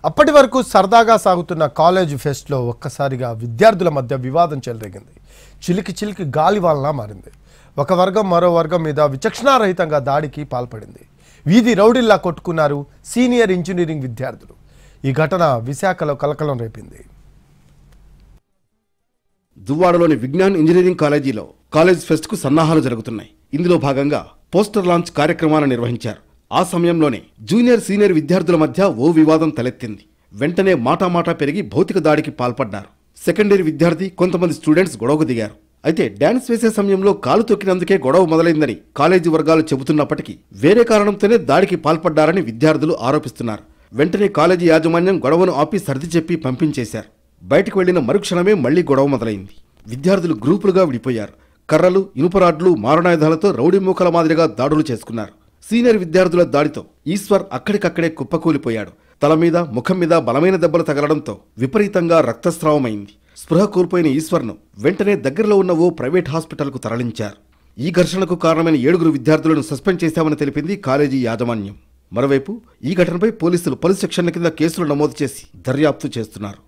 అప్పటి వరకు సరదాగా సాగుతున్న కాలేజ్ ఫెస్ట్లో ఒక్కసారిగా విద్యార్థుల మధ్య వివాదం చెలరేగింది. చిలికి చిలికి గాలివానలా మారింది. ఒక వర్గం మరో వర్గం మీద విచక్షణారహితంగా దాడికి పాల్పడింది. వీధి రౌడీల్లా కొట్టుకున్నారు సీనియర్ ఇంజనీరింగ్ విద్యార్థులు. ఈ ఘటన విశాఖలో కలకలం రేపింది. దువ్వాడలోని విజ్ఞాన్ ఇంజనీరింగ్ కాలేజీలో కాలేజ్ ఫెస్ట్ కు సన్నాహాలు జరుగుతున్నాయి. ఇందులో భాగంగా పోస్టర్ లాంచ్ కార్యక్రమాలను నిర్వహించారు. ఆ సమయంలోనే జూనియర్ సీనియర్ విద్యార్థుల మధ్య ఓ వివాదం తలెత్తింది. వెంటనే మాటామాటా పెరిగి భౌతిక దాడికి పాల్పడ్డారు. సెకండ్ ఇయర్ విద్యార్థి కొంతమంది స్టూడెంట్స్ గొడవకు దిగారు. అయితే డాన్స్ వేసే సమయంలో కాలు తొక్కినందుకే గొడవ మొదలైందని కాలేజీ వర్గాలు చెబుతున్నప్పటికీ వేరే కారణంతోనే దాడికి పాల్పడ్డారని విద్యార్థులు ఆరోపిస్తున్నారు. వెంటనే కాలేజీ యాజమాన్యం గొడవను ఆపి సర్ది చెప్పి పంపించేశారు. బయటకు వెళ్లిన మరుక్షణమే మళ్లీ గొడవ మొదలైంది. విద్యార్థులు గ్రూపులుగా విడిపోయారు. కర్రలు, ఇనుపరాడ్లు, మారణాయుధాలతో రౌడీ మూకల మాదిరిగా దాడులు చేసుకున్నారు. సీనియర్ విద్యార్థుల దాడితో ఈశ్వర్ అక్కడికక్కడే కుప్పకూలిపోయాడు. తల మీద, ముఖం మీద బలమైన దెబ్బలు తగలడంతో విపరీతంగా రక్తస్రావమైంది. స్పృహ కోల్పోయిన ఈశ్వర్ను వెంటనే దగ్గరలో ఉన్న ఓ ప్రైవేట్ హాస్పిటల్కు తరలించారు. ఈ ఘర్షణకు కారణమైన 7 విద్యార్థులను సస్పెండ్ చేశామని తెలిపింది కాలేజీ యాజమాన్యం. మరోవైపు ఈ ఘటనపై పోలీసులు పలు సెక్షన్ల కింద కేసులు నమోదు చేసి దర్యాప్తు చేస్తున్నారు.